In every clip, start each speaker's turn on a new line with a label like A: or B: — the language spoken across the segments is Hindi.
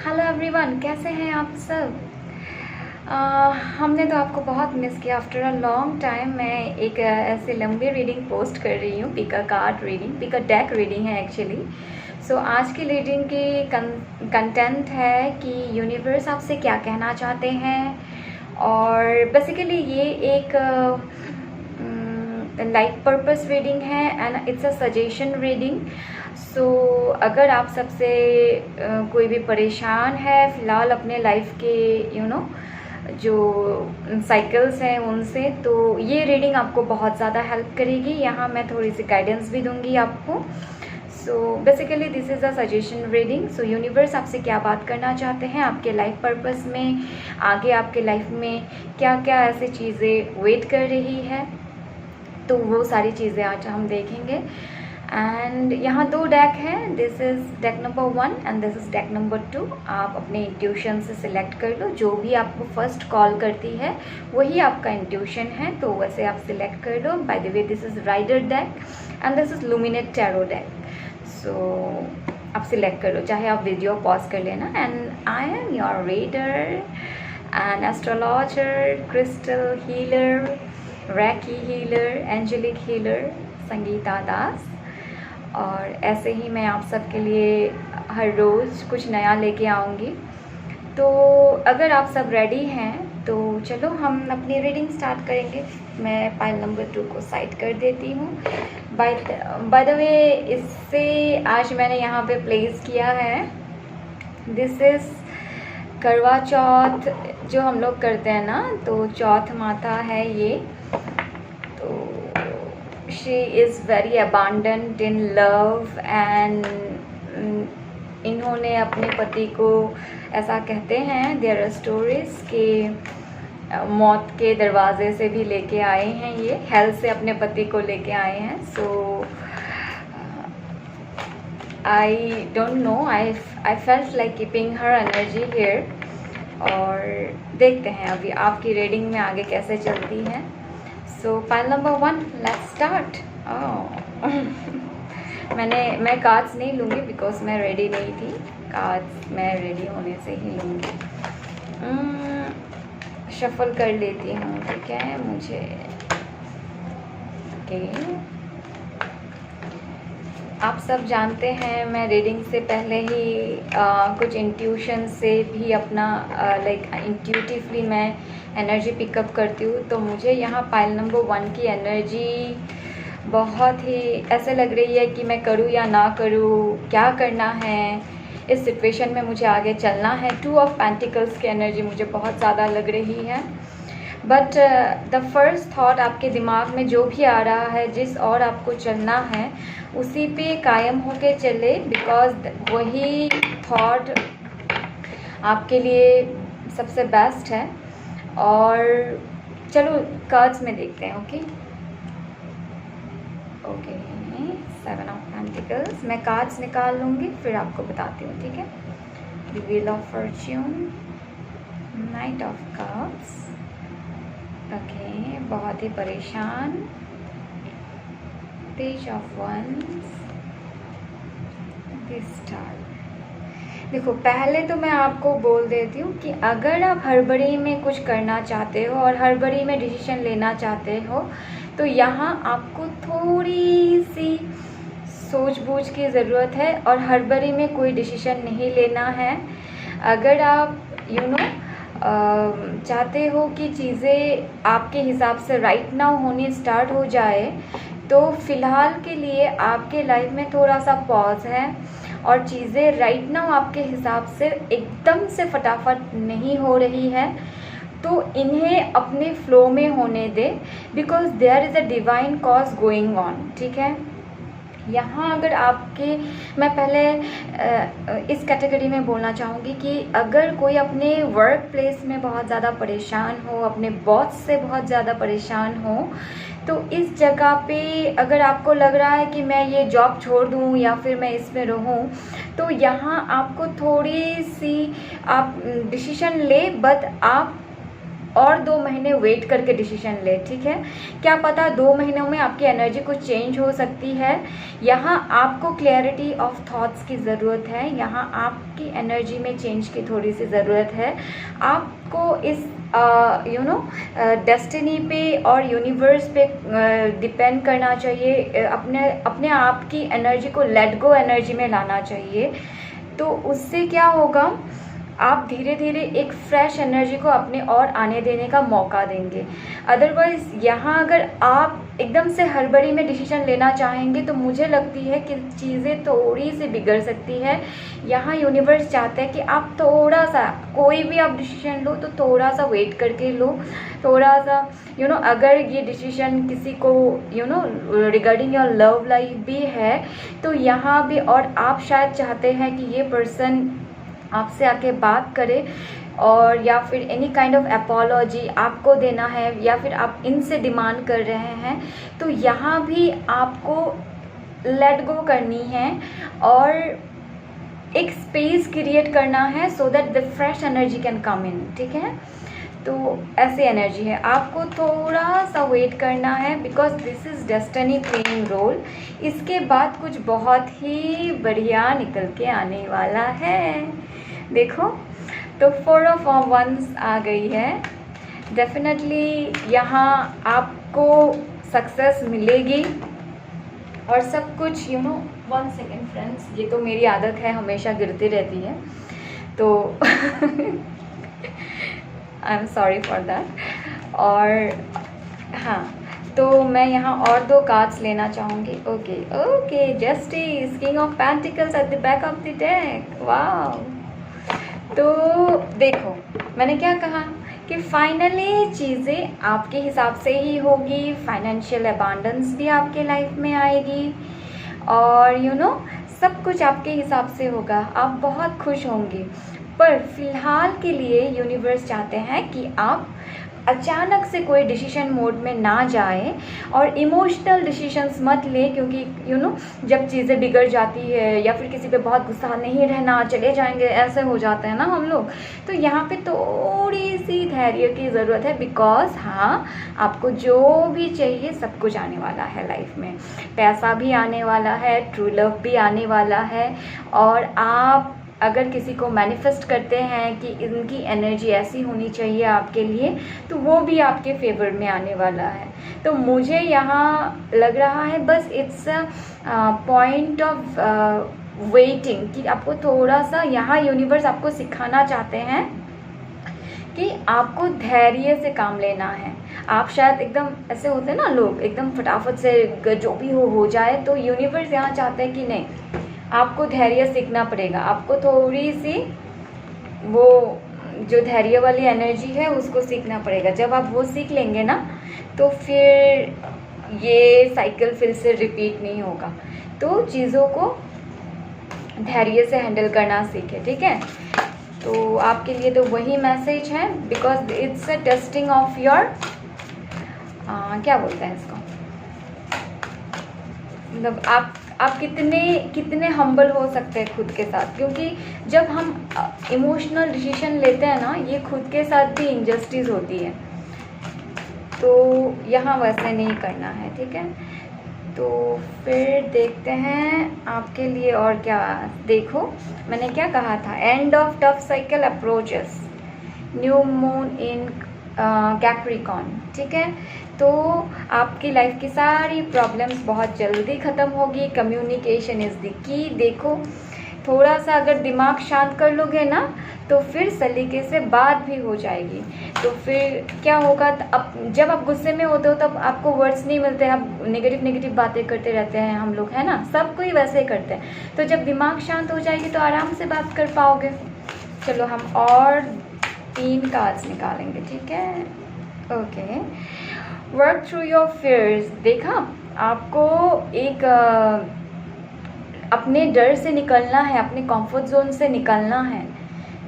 A: हेलो एवरीवन, कैसे हैं आप सब। हमने तो आपको बहुत मिस किया। आफ्टर अ लॉन्ग टाइम मैं एक ऐसे लंबी रीडिंग पोस्ट कर रही हूँ। Pick a card reading, pick a deck reading है एक्चुअली। सो आज की रीडिंग की कंटेंट है कि यूनिवर्स आपसे क्या कहना चाहते हैं। और बेसिकली ये एक लाइफ पर्पस रीडिंग है and it's a suggestion reading. So अगर आप सबसे कोई भी परेशान है फ़िलहाल अपने लाइफ के जो साइकिल्स हैं उनसे, तो ये रीडिंग आपको बहुत ज़्यादा हेल्प करेगी। यहाँ मैं थोड़ी सी गाइडेंस भी दूंगी आपको। So basically this is a suggestion reading. So universe आपसे क्या बात करना चाहते हैं आपके लाइफ पर्पस में, आगे आपके लाइफ में क्या क्या ऐसी चीज़ें वेट कर रही है, तो वो सारी चीज़ें आज हम देखेंगे। एंड यहाँ 2 डेक हैं। This is deck number 1 and this is deck number 2। आप अपने इंट्यूशन से सिलेक्ट कर लो। जो भी आपको फर्स्ट कॉल करती है वही आपका इंट्यूशन है, तो वैसे आप सिलेक्ट कर लो। By the way this is rider deck and this is luminate tarot deck. So आप सिलेक्ट कर लो, चाहे आप वीडियो पॉज कर लेना। And I am your reader and astrologer, crystal healer, reiki healer, angelic healer Sangeeta Das. और ऐसे ही मैं आप सबके लिए हर रोज़ कुछ नया लेके आऊँगी। तो अगर आप सब रेडी हैं तो चलो हम अपनी रीडिंग स्टार्ट करेंगे। मैं पाइल नंबर 2 को साइड कर देती हूँ। बाय द वे इससे आज मैंने यहाँ पे प्लेस किया है, दिस इज़ करवा चौथ जो हम लोग करते हैं ना, तो चौथ माता है ये। She is very abundant in love and इन्होंने अपने पति को, ऐसा कहते हैं देयर आर स्टोरीज के मौत के दरवाजे से भी लेके आए हैं, ये हेल से अपने पति को लेके आए हैं। So I don't know, I felt like keeping her energy here. और देखते हैं अभी आपकी रीडिंग में आगे कैसे चलती है। सो पाइल नंबर 1, लेट्स स्टार्ट। मैं कार्ड्स नहीं लूँगी बिकॉज मैं रेडी नहीं थी। कार्ड्स मैं रेडी होने से ही लूँगी। शफल कर लेती हूँ, ठीक है मुझे। ओके, आप सब जानते हैं मैं रीडिंग से पहले ही कुछ इंट्यूशन से भी अपना लाइक इंट्यूटिवली मैं एनर्जी पिकअप करती हूँ। तो मुझे यहाँ पाइल नंबर 1 की एनर्जी बहुत ही ऐसे लग रही है कि मैं करूँ या ना करूँ, क्या करना है इस सिचुएशन में, मुझे आगे चलना है। 2 ऑफ पेंटिकल्स की एनर्जी मुझे बहुत ज़्यादा लग रही है। बट द फर्स्ट थॉट आपके दिमाग में जो भी आ रहा है, जिस और आपको चलना है उसी पे कायम होके चले, बिकॉज वही थॉट आपके लिए सबसे बेस्ट है। और चलो कार्ड्स में देखते हैं। Okay okay, 7 of pentacles. मैं कार्ड्स निकाल लूँगी फिर आपको बताती हूँ, ठीक है। The wheel of fortune, knight of cups. Okay, बहुत ही परेशान, page of wands, the star. देखो, पहले तो मैं आपको बोल देती हूँ कि अगर आप हड़बड़ी में कुछ करना चाहते हो और हड़बड़ी में डिसीजन लेना चाहते हो, तो यहाँ आपको थोड़ी सी सूझबूझ की ज़रूरत है और हड़बड़ी में कोई डिसीजन नहीं लेना है। अगर आप चाहते हो कि चीज़ें आपके हिसाब से राइट नाउ होनी स्टार्ट हो जाए, तो फ़िलहाल के लिए आपके लाइफ में थोड़ा सा पॉज है और चीज़ें राइट नाउ आपके हिसाब से एकदम से फटाफट नहीं हो रही है। तो इन्हें अपने फ्लो में होने दे, because there is a divine cause going on, ठीक है। यहाँ अगर आपके, मैं पहले इस कैटेगरी में बोलना चाहूँगी कि अगर कोई अपने वर्क प्लेस में बहुत ज़्यादा परेशान हो, अपने बॉस से बहुत ज़्यादा परेशान हो, तो इस जगह पे अगर आपको लग रहा है कि मैं ये जॉब छोड़ दूँ या फिर मैं इसमें रहूँ, तो यहाँ आपको थोड़ी सी आप डिसीजन ले, बट आप और 2 महीने वेट करके डिसीजन ले, ठीक है। क्या पता 2 महीनों में आपकी एनर्जी कुछ चेंज हो सकती है। यहाँ आपको क्लैरिटी ऑफ थॉट्स की ज़रूरत है, यहाँ आपकी एनर्जी में चेंज की थोड़ी सी ज़रूरत है। आपको इस डेस्टिनी पे और यूनिवर्स पे डिपेंड करना चाहिए, अपने आप की एनर्जी को लेट गो एनर्जी में लाना चाहिए। तो उससे क्या होगा, आप धीरे धीरे एक फ्रेश एनर्जी को अपने और आने देने का मौका देंगे। अदरवाइज़ यहाँ अगर आप एकदम से हड़बड़ी में डिसीजन लेना चाहेंगे तो मुझे लगती है कि चीज़ें थोड़ी सी बिगड़ सकती है। यहाँ यूनिवर्स चाहता है कि आप थोड़ा सा, कोई भी आप डिसीजन लो तो थोड़ा सा वेट करके लो, थोड़ा सा अगर ये डिसीजन किसी को रिगार्डिंग योर लव लाइफ भी है तो यहाँ भी, और आप शायद चाहते हैं कि ये पर्सन आपसे आके बात करे, और या फिर एनी काइंड ऑफ एपोलॉजी आपको देना है, या फिर आप इनसे डिमांड कर रहे हैं, तो यहाँ भी आपको लेट गो करनी है और एक स्पेस क्रिएट करना है so that the fresh energy can come in, ठीक है। तो ऐसी एनर्जी है, आपको थोड़ा सा वेट करना है because this is destiny playing role. इसके बाद कुछ बहुत ही बढ़िया निकल के आने वाला है। देखो, तो 4 ऑफ वंस आ गई है। डेफिनेटली यहाँ आपको सक्सेस मिलेगी और सब कुछ 1 सेकेंड फ्रेंड्स, ये तो मेरी आदत है, हमेशा गिरती रहती है, तो I am sorry for that. और हाँ, तो मैं यहाँ और 2 कार्ड्स लेना चाहूँगी। Okay, justice, king of pentacles at the back of the deck. वाह, तो देखो मैंने क्या कहा कि फाइनली चीज़ें आपके हिसाब से ही होगी, फाइनेंशियल अबांडेंस भी आपके लाइफ में आएगी और सब कुछ आपके हिसाब से होगा, आप बहुत खुश होंगी। पर फिलहाल के लिए यूनिवर्स चाहते हैं कि आप अचानक से कोई डिसीजन मोड में ना जाए और इमोशनल डिसीजंस मत ले, क्योंकि जब चीज़ें बिगड़ जाती है या फिर किसी पे बहुत गुस्सा नहीं रहना, चले जाएंगे, ऐसे हो जाते हैं ना हम लोग। तो यहाँ पे थोड़ी सी धैर्य की ज़रूरत है बिकॉज हाँ, आपको जो भी चाहिए सब कुछ आने वाला है लाइफ में। पैसा भी आने वाला है, ट्रू लव भी आने वाला है, और आप अगर किसी को मैनिफेस्ट करते हैं कि इनकी एनर्जी ऐसी होनी चाहिए आपके लिए, तो वो भी आपके फेवर में आने वाला है। तो मुझे यहाँ लग रहा है बस इट्स पॉइंट ऑफ वेटिंग कि आपको थोड़ा सा, यहाँ यूनिवर्स आपको सिखाना चाहते हैं कि आपको धैर्य से काम लेना है। आप शायद एकदम ऐसे होते हैं ना लोग, एकदम फटाफट से जो भी हो जाए, तो यूनिवर्स यहाँ चाहते हैं कि नहीं, आपको धैर्य सीखना पड़ेगा। आपको थोड़ी सी वो जो धैर्य वाली एनर्जी है उसको सीखना पड़ेगा। जब आप वो सीख लेंगे ना तो फिर ये साइकिल फिर से रिपीट नहीं होगा। तो चीज़ों को धैर्य से हैंडल करना सीखें, ठीक है। तो आपके लिए तो वही मैसेज है because it's a testing of your क्या बोलते हैं इसको, मतलब आप कितने हम्बल हो सकते हैं खुद के साथ, क्योंकि जब हम इमोशनल डिसीजन लेते हैं ना, ये खुद के साथ भी इनजस्टिस होती है। तो यहाँ वैसे नहीं करना है, ठीक है। तो फिर देखते हैं आपके लिए और क्या। देखो मैंने क्या कहा था, end of tough cycle approaches, new moon in Capricorn, ठीक है। तो आपकी लाइफ की सारी प्रॉब्लम्स बहुत जल्दी ख़त्म होगी। Communication is the key. देखो थोड़ा सा अगर दिमाग शांत कर लोगे ना तो फिर सलीके से बात भी हो जाएगी। तो फिर क्या होगा, अब जब आप गुस्से में होते हो तब आपको वर्ड्स नहीं मिलते, आप नेगेटिव बातें करते रहते हैं, हम लोग है ना, सब कोई वैसे ही करते हैं। तो जब दिमाग शांत हो जाएगी तो आराम से बात कर पाओगे। चलो हम और 3 कार्ड्स निकालेंगे, ठीक है। Okay, work through your fears. देखा, आपको एक अपने डर से निकलना है, अपने कंफर्ट जोन से निकलना है,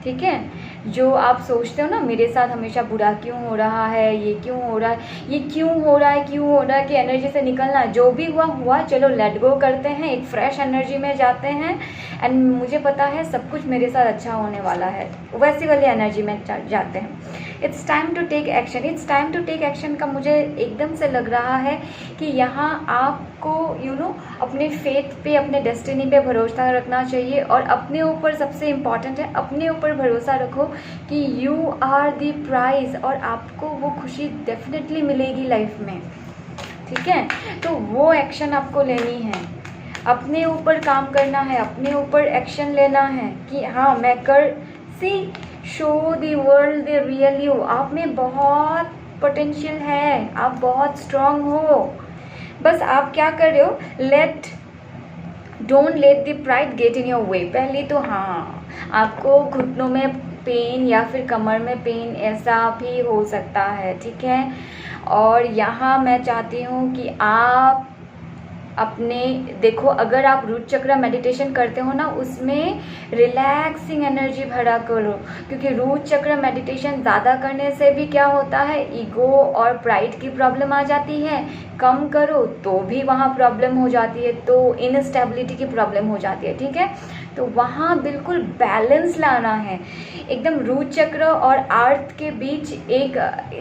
A: ठीक है। जो आप सोचते हो ना, मेरे साथ हमेशा बुरा क्यों हो रहा है, ये क्यों हो रहा है, ये क्यों हो रहा है कि एनर्जी से निकलना है। जो भी हुआ चलो लेट गो करते हैं, एक फ्रेश एनर्जी में जाते हैं एंड मुझे पता है सब कुछ मेरे साथ अच्छा होने वाला है, वैसी वाली एनर्जी में जाते हैं। It's time to take action. It's time to take action का मुझे एकदम से लग रहा है कि यहाँ आपको अपने फेथ पे, अपने डेस्टिनी पे भरोसा रखना चाहिए, और अपने ऊपर सबसे इम्पॉर्टेंट है, अपने ऊपर भरोसा रखो कि यू आर दी प्राइज़, और आपको वो खुशी डेफिनेटली मिलेगी लाइफ में, ठीक है। तो वो एक्शन आपको लेनी है, अपने ऊपर काम करना है, अपने ऊपर एक्शन लेना है कि हाँ मैं कर see show the world the real you. आप में बहुत पोटेंशियल है, आप बहुत स्ट्रांग हो, बस आप क्या कर रहे हो, don't let the pride get in your way. पहले तो हाँ, आपको घुटनों में पेन या फिर कमर में पेन ऐसा भी हो सकता है, ठीक है। और यहाँ मैं चाहती हूँ कि आप अपने देखो, अगर आप रूट चक्र मेडिटेशन करते हो ना, उसमें रिलैक्सिंग एनर्जी भरा करो, क्योंकि रूट चक्र मेडिटेशन ज़्यादा करने से भी क्या होता है, ईगो और प्राइड की प्रॉब्लम आ जाती है। कम करो तो भी वहाँ प्रॉब्लम हो जाती है, तो इनस्टेबिलिटी की प्रॉब्लम हो जाती है, ठीक है। तो वहाँ बिल्कुल बैलेंस लाना है, एकदम रूट चक्र और अर्थ के बीच एक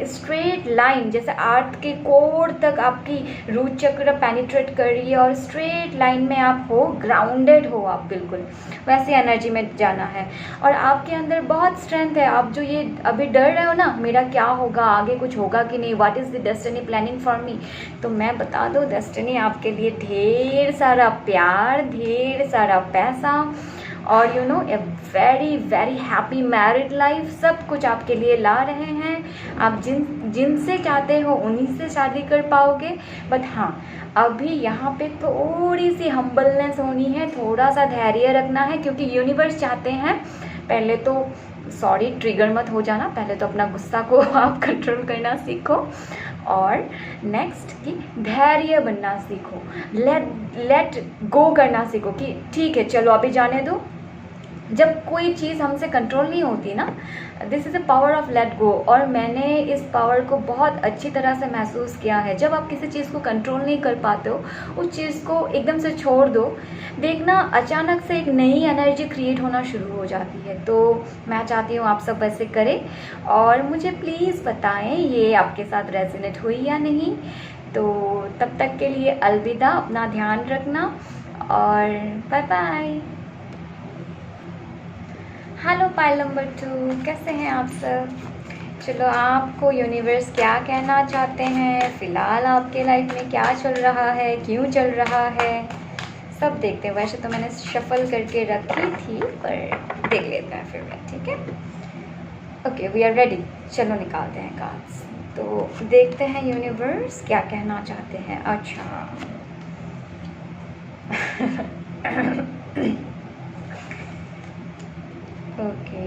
A: स्ट्रेट लाइन, जैसे अर्थ के कोर तक आपकी रूट चक्र पेनिट्रेट कर रही है और स्ट्रेट लाइन में आप हो, ग्राउंडेड हो आप, बिल्कुल वैसी एनर्जी में जाना है। और आपके अंदर बहुत स्ट्रेंथ है। आप जो ये अभी डर रहे हो ना, मेरा क्या होगा, आगे कुछ होगा कि नहीं, what is the destiny planning for me, तो मैं बता दूँ, डेस्टिनी आपके लिए ढेर सारा प्यार, ढेर सारा पैसा और a very very happy married life, सब कुछ आपके लिए ला रहे हैं। आप जिनसे चाहते हो उन्हीं से शादी कर पाओगे। बट हाँ, अभी यहाँ पे थोड़ी सी हम्बलनेस होनी है, थोड़ा सा धैर्य रखना है, क्योंकि यूनिवर्स चाहते हैं, पहले तो सॉरी ट्रिगर मत हो जाना, पहले तो अपना गुस्सा को आप कंट्रोल करना सीखो, और नेक्स्ट कि धैर्य बनना सीखो, लेट गो करना सीखो कि ठीक है चलो अभी जाने दो। जब कोई चीज़ हमसे कंट्रोल नहीं होती ना, this is a power of let go, और मैंने इस पावर को बहुत अच्छी तरह से महसूस किया है। जब आप किसी चीज़ को कंट्रोल नहीं कर पाते हो, उस चीज़ को एकदम से छोड़ दो, देखना अचानक से एक नई एनर्जी क्रिएट होना शुरू हो जाती है। तो मैं चाहती हूँ आप सब वैसे करें, और मुझे प्लीज़ बताएं ये आपके साथ रेजोनेट हुई या नहीं। तो तब तक के लिए अलविदा, अपना ध्यान रखना और bye bye. Hello pile number 2, कैसे हैं आप सब। चलो, आपको यूनिवर्स क्या कहना चाहते हैं, फ़िलहाल आपके लाइफ में क्या चल रहा है, क्यों चल रहा है, सब देखते हैं। वैसे तो मैंने शफल करके रखी थी, पर देख लेते हैं फिर मैं, ठीक है। ओके, वी आर रेडी, चलो निकालते हैं कार्ड्स। तो देखते हैं यूनिवर्स क्या कहना चाहते हैं। अच्छा okay,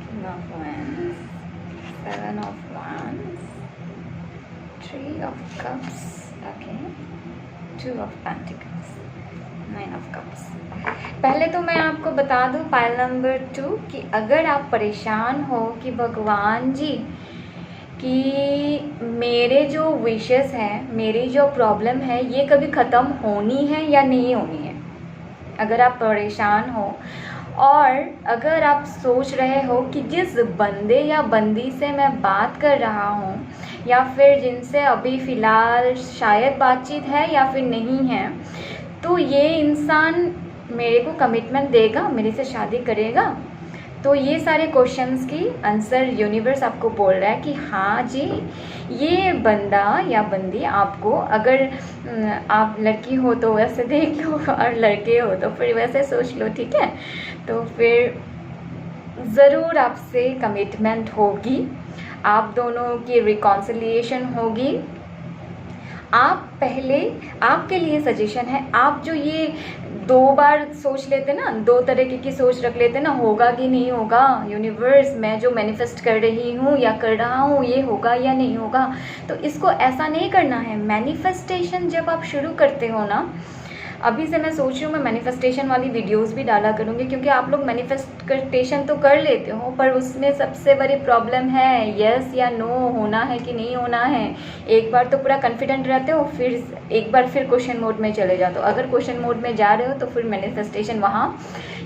A: King of Wands, 7 of Wands, 3 of Cups, okay, 2 of Pentacles, 9 of Cups। पहले तो मैं आपको बता दूं पाइल नंबर 2 कि अगर आप परेशान हो कि भगवान जी कि मेरे जो विशेस हैं, मेरी जो प्रॉब्लम है, ये कभी ख़त्म होनी है या नहीं होनी है, अगर आप परेशान हो, और अगर आप सोच रहे हो कि जिस बंदे या बंदी से मैं बात कर रहा हूँ, या फिर जिनसे अभी फ़िलहाल शायद बातचीत है या फिर नहीं है, तो ये इंसान मेरे को कमिटमेंट देगा, मेरे से शादी करेगा, तो ये सारे क्वेश्चंस की आंसर यूनिवर्स आपको बोल रहा है कि हाँ जी, ये बंदा या बंदी आपको, अगर आप लड़की हो तो वैसे देख लो, और लड़के हो तो फिर वैसे सोच लो, ठीक है। तो फिर ज़रूर आपसे कमिटमेंट होगी, आप दोनों की रिकॉन्सिलिएशन होगी। आप पहले, आपके लिए सजेशन है, आप जो ये 2 बार सोच लेते ना, 2 तरीके की सोच रख लेते ना, होगा कि नहीं होगा, यूनिवर्स मैं जो मैनिफेस्ट कर रही हूँ या कर रहा हूँ ये होगा या नहीं होगा, तो इसको ऐसा नहीं करना है। मैनिफेस्टेशन जब आप शुरू करते हो ना, अभी से मैं सोच रही हूँ मैं मैनिफेस्टेशन वाली वीडियोस भी डाला करूँगी, क्योंकि आप लोग मैनिफेस्टेशन तो कर लेते हो पर उसमें सबसे बड़ी प्रॉब्लम है यस या नो, होना है कि नहीं होना है। एक बार तो पूरा कॉन्फिडेंट रहते हो, फिर एक बार फिर क्वेश्चन मोड में चले जाते हो। अगर क्वेश्चन मोड में जा रहे हो तो फिर मैनिफेस्टेशन वहाँ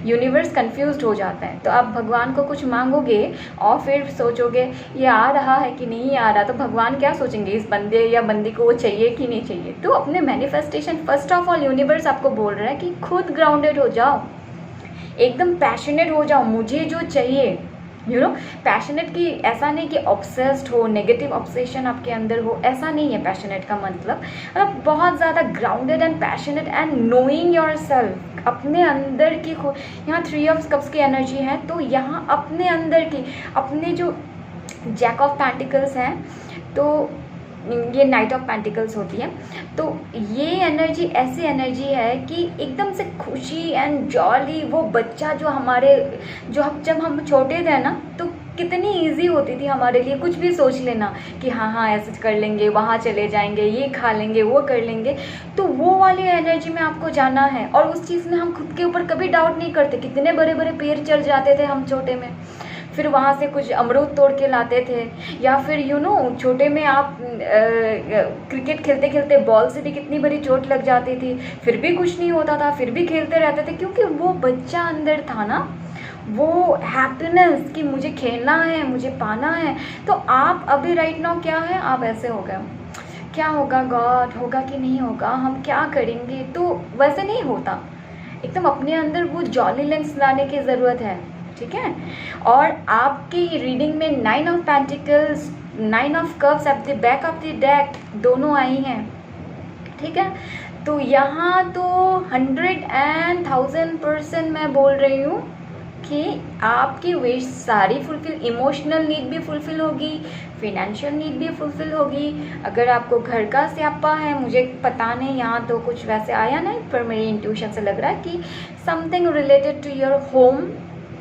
A: यूनिवर्स कंफ्यूज्ड हो जाता है। तो आप भगवान को कुछ मांगोगे और फिर सोचोगे ये आ रहा है कि नहीं आ रहा, तो भगवान क्या सोचेंगे इस बंदे या बंदी को वो चाहिए कि नहीं चाहिए। तो अपने manifestation first of all universe आपको बोल रहा है कि खुद ग्राउंडेड हो जाओ, एकदम पैशनेट हो जाओ, मुझे जो चाहिए पैशनेट की ऐसा नहीं कि ऑब्सेस्ड हो, नेगेटिव ऑब्सेशन आपके अंदर हो, ऐसा नहीं है पैशनेट का मतलब बहुत ज़्यादा grounded and passionate and knowing your self, अपने अंदर की यहाँ 3 ऑफ कप्स की एनर्जी है, तो यहाँ अपने अंदर की अपने जो जैक ऑफ पेंटिकल्स हैं, तो ये नाइट ऑफ पेंटिकल्स होती है, तो ये एनर्जी ऐसी एनर्जी है कि एकदम से खुशी एंड जॉली, वो बच्चा जो हमारे जब हम छोटे थे ना तो कितनी इजी होती थी हमारे लिए, कुछ भी सोच लेना कि हाँ ऐसे कर लेंगे, वहाँ चले जाएंगे, ये खा लेंगे, वो कर लेंगे। तो वो वाली एनर्जी में आपको जाना है और उस चीज़ में हम खुद के ऊपर कभी डाउट नहीं करते। कितने बड़े बड़े पेड़ चढ़ जाते थे हम छोटे में, फिर वहाँ से कुछ अमरूद तोड़ के लाते थे, या फिर छोटे में आप क्रिकेट खेलते खेलते बॉल से भी कितनी बड़ी चोट लग जाती थी, फिर भी कुछ नहीं होता था, फिर भी खेलते रहते थे, क्योंकि वो बच्चा अंदर था ना, वो हैप्पीनेस कि मुझे खेलना है, मुझे पाना है। तो आप अभी राइट नाउ क्या है, आप ऐसे हो गए, क्या होगा गॉड, होगा कि नहीं होगा, हम क्या करेंगे, तो वैसे नहीं होता। एकदम अपने अंदर वो जॉलीनेस लाने की ज़रूरत है, ठीक है। और आपकी रीडिंग में 9 of pentacles, 9 of cups at the back of the deck दोनों आई हैं, ठीक है। तो यहाँ तो 100,000% मैं बोल रही हूँ कि आपकी विश सारी फुलफिल, इमोशनल नीड भी फुलफिल होगी, फिनेंशियल नीड भी फुलफिल होगी। अगर आपको घर का स्यापा है, मुझे पता नहीं, यहाँ तो कुछ वैसे आया नहीं, पर मेरी इंट्यूशन से लग रहा है कि something related to your home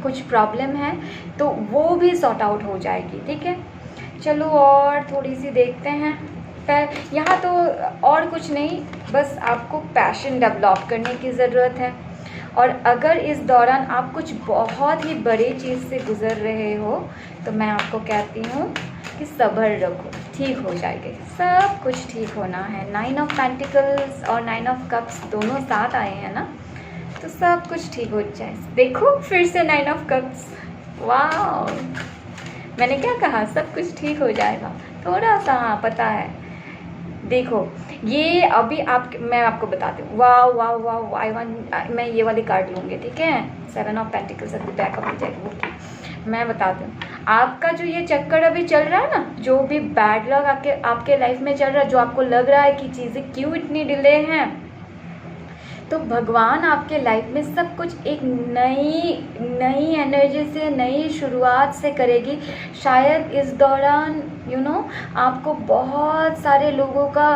A: कुछ प्रॉब्लम है, तो वो भी सॉर्ट आउट हो जाएगी, ठीक है। चलो और थोड़ी सी देखते हैं। यहाँ तो और कुछ नहीं, बस आपको पैशन डेवलप करने की ज़रूरत है। और अगर इस दौरान आप कुछ बहुत ही बड़ी चीज़ से गुज़र रहे हो तो मैं आपको कहती हूँ कि सब्र रखो, ठीक हो जाएगी, सब कुछ ठीक होना है। 9 ऑफ पेंटिकल्स और 9 ऑफ कप्स दोनों साथ आए हैं ना, तो सब कुछ ठीक हो जाए। देखो फिर से 9 ऑफ कप्स, वाह, मैंने क्या कहा, सब कुछ ठीक हो जाएगा। थोड़ा सा पता है, देखो ये अभी मैं आपको बताती हूँ। वाह वाह वाह, आई वांट, मैं ये वाली कार्ड लूँगी, ठीक है। 7 of pentacles at the back of the deck. मैं बताती हूँ, आपका जो ये चक्कर अभी चल रहा है ना, जो भी बैड लक आपके लाइफ में चल रहा है, जो आपको लग रहा है कि चीज़ें क्यों इतनी डिले हैं, तो भगवान आपके लाइफ में सब कुछ एक नई एनर्जी से, नई शुरुआत से करेगी। शायद इस दौरान आपको बहुत सारे लोगों का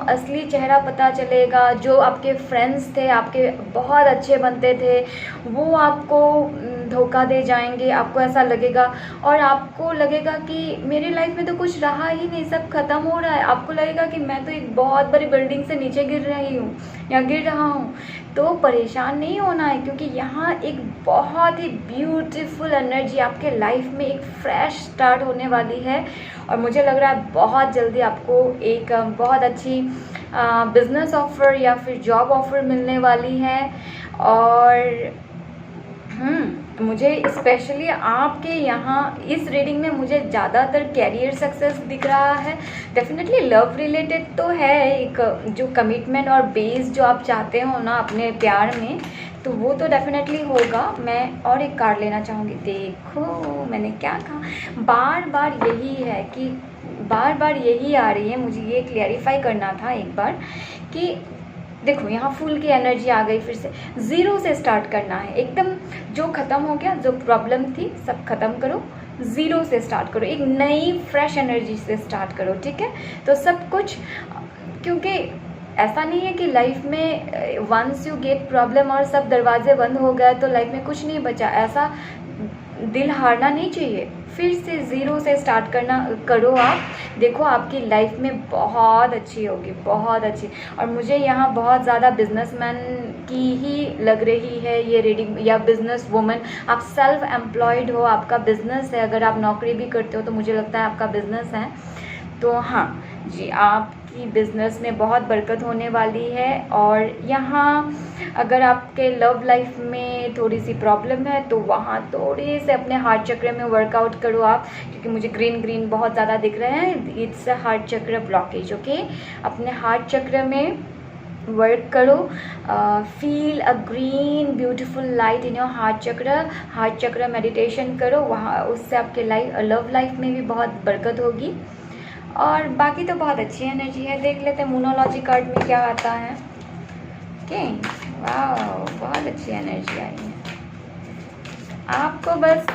A: असली चेहरा पता चलेगा। जो आपके फ्रेंड्स थे, आपके बहुत अच्छे बनते थे, वो आपको धोखा दे जाएंगे। आपको ऐसा लगेगा और आपको लगेगा कि मेरी लाइफ में तो कुछ रहा ही नहीं, सब ख़त्म हो रहा है। आपको लगेगा कि मैं तो एक बहुत बड़ी बिल्डिंग से नीचे गिर रही हूँ या गिर रहा हूँ। तो परेशान नहीं होना है, क्योंकि यहाँ एक बहुत ही ब्यूटीफुल एनर्जी आपके लाइफ में, एक फ्रेश स्टार्ट होने वाली है। और मुझे लग रहा है बहुत जल्दी आपको एक बहुत अच्छी बिजनेस ऑफ़र या फिर जॉब ऑफ़र मिलने वाली है। और मुझे स्पेशली आपके यहाँ इस रीडिंग में मुझे ज़्यादातर कैरियर सक्सेस दिख रहा है। डेफिनेटली लव रिलेटेड तो है, एक जो कमिटमेंट और बेस जो आप चाहते हो ना अपने प्यार में, तो वो तो डेफिनेटली होगा। मैं और एक कार्ड लेना चाहूँगी। देखो मैंने क्या कहा, बार बार यही है कि बार यही आ रही है। मुझे ये क्लियरिफाई करना था एक बार कि देखो यहाँ फूल की एनर्जी आ गई, फिर से ज़ीरो से स्टार्ट करना है। एकदम जो ख़त्म हो गया, जो प्रॉब्लम थी सब ख़त्म करो, ज़ीरो से स्टार्ट करो, एक नई फ्रेश एनर्जी से स्टार्ट करो, ठीक है। तो सब कुछ, क्योंकि ऐसा नहीं है कि लाइफ में वंस यू गेट प्रॉब्लम और सब दरवाजे बंद हो गए तो लाइफ में कुछ नहीं बचा, ऐसा दिल हारना नहीं चाहिए, फिर से ज़ीरो से स्टार्ट करो आप। देखो आपकी लाइफ में बहुत अच्छी होगी, बहुत अच्छी। और मुझे यहाँ बहुत ज़्यादा बिजनेसमैन की ही लग रही है ये रीडिंग, या बिजनेस वुमन। आप सेल्फ एम्प्लॉयड हो, आपका बिजनेस है, अगर आप नौकरी भी करते हो तो मुझे लगता है आपका बिजनेस है। तो हाँ जी, आपकी बिजनेस में बहुत बरकत होने वाली है। और यहाँ अगर आपके लव लाइफ में थोड़ी सी प्रॉब्लम है तो वहाँ थोड़ी से अपने हार्ट चक्र में वर्कआउट करो आप, क्योंकि मुझे ग्रीन ग्रीन बहुत ज़्यादा दिख रहे हैं। इट्स अ हार्ट चक्र ब्लॉकेज। ओके, अपने हार्ट चक्र में वर्क करो। Feel a green beautiful light in your heart चक्र मेडिटेशन करो वहाँ, उससे आपके लव लाइफ में भी बहुत बरकत होगी। और बाकी तो बहुत अच्छी एनर्जी है। देख लेते हैं मोनोलॉजी कार्ड में क्या आता है। ओके, वाह, बहुत अच्छी एनर्जी आई है। आपको बस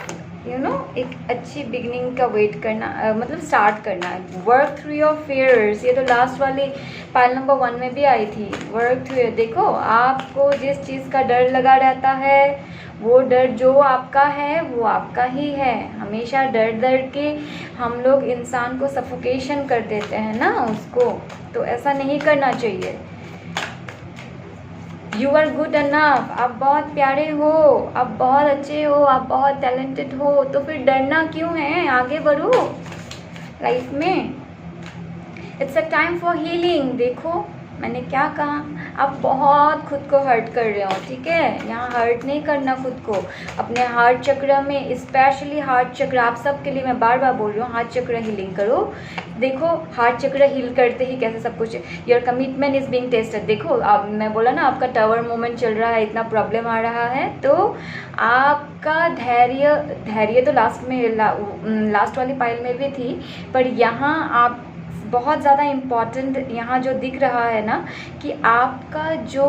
A: एक अच्छी बिगनिंग का वेट करना, मतलब स्टार्ट करना है। वर्क थ्रू योर फियर्स, ये तो लास्ट वाली पाइल नंबर 1 में भी आई थी। वर्क थ्रू, देखो आपको जिस चीज़ का डर लगा रहता है, वो डर जो आपका है वो आपका ही है। हमेशा डर के हम लोग इंसान को सफोकेशन कर देते हैं ना उसको, तो ऐसा नहीं करना चाहिए। यू आर गुड अनफ, आप बहुत प्यारे हो, आप बहुत अच्छे हो, आप बहुत टैलेंटेड हो, तो फिर डरना क्यों है? आगे बढ़ो लाइफ में। It's a time for healing. देखो मैंने क्या कहा, आप बहुत खुद को हर्ट कर रहे हो, ठीक है? यहाँ हर्ट नहीं करना खुद को। अपने हार्ट चक्र में, स्पेशली हार्ट चक्र, आप सब के लिए मैं बार बार बोल रही हूँ, हार्ट चक्र हीलिंग करो। देखो हार्ट चक्र हील करते ही कैसे सब कुछ, your commitment is being tested. देखो अब मैं बोला ना, आपका टावर मोमेंट चल रहा है, इतना प्रॉब्लम आ रहा है, तो आपका धैर्य तो लास्ट वाली पाइल में भी थी, पर यहाँ आप बहुत ज़्यादा इम्पॉर्टेंट यहाँ जो दिख रहा है ना, कि आपका जो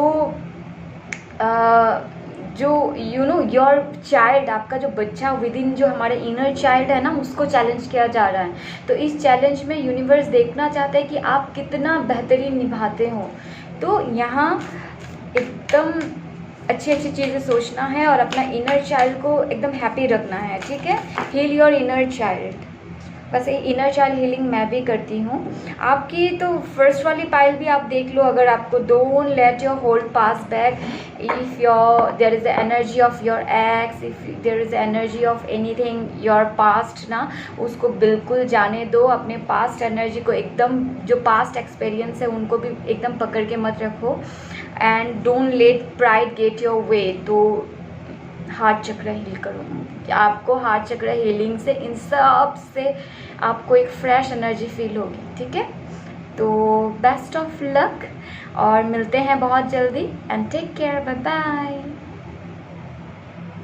A: योर चाइल्ड, आपका जो बच्चा विद इन, जो हमारे इनर चाइल्ड है ना, उसको चैलेंज किया जा रहा है। तो इस चैलेंज में यूनिवर्स देखना चाहता है कि आप कितना बेहतरीन निभाते हो। तो यहाँ एकदम अच्छी अच्छी चीज़ें सोचना है और अपना इनर चाइल्ड को एकदम हैप्पी रखना है, ठीक है? Heal your inner child. बस ये इनर चाइल्ड हीलिंग मैं भी करती हूँ। आपकी तो फर्स्ट वाली पाइल भी आप देख लो, अगर आपको don't let your hold past back, if there is the energy of your ex, if there is the energy of anything your past ना, उसको बिल्कुल जाने दो। अपने पास्ट एनर्जी को एकदम, जो पास्ट एक्सपीरियंस है उनको भी एकदम पकड़ के मत रखो। And don't let pride get your way. तो हार्ट चक्र हील करो। आपको हार्ट चक्र हीलिंग से, इन सब से आपको एक फ्रेश एनर्जी फील होगी, ठीक है? तो बेस्ट ऑफ लक और मिलते हैं बहुत जल्दी। And take care, bye bye.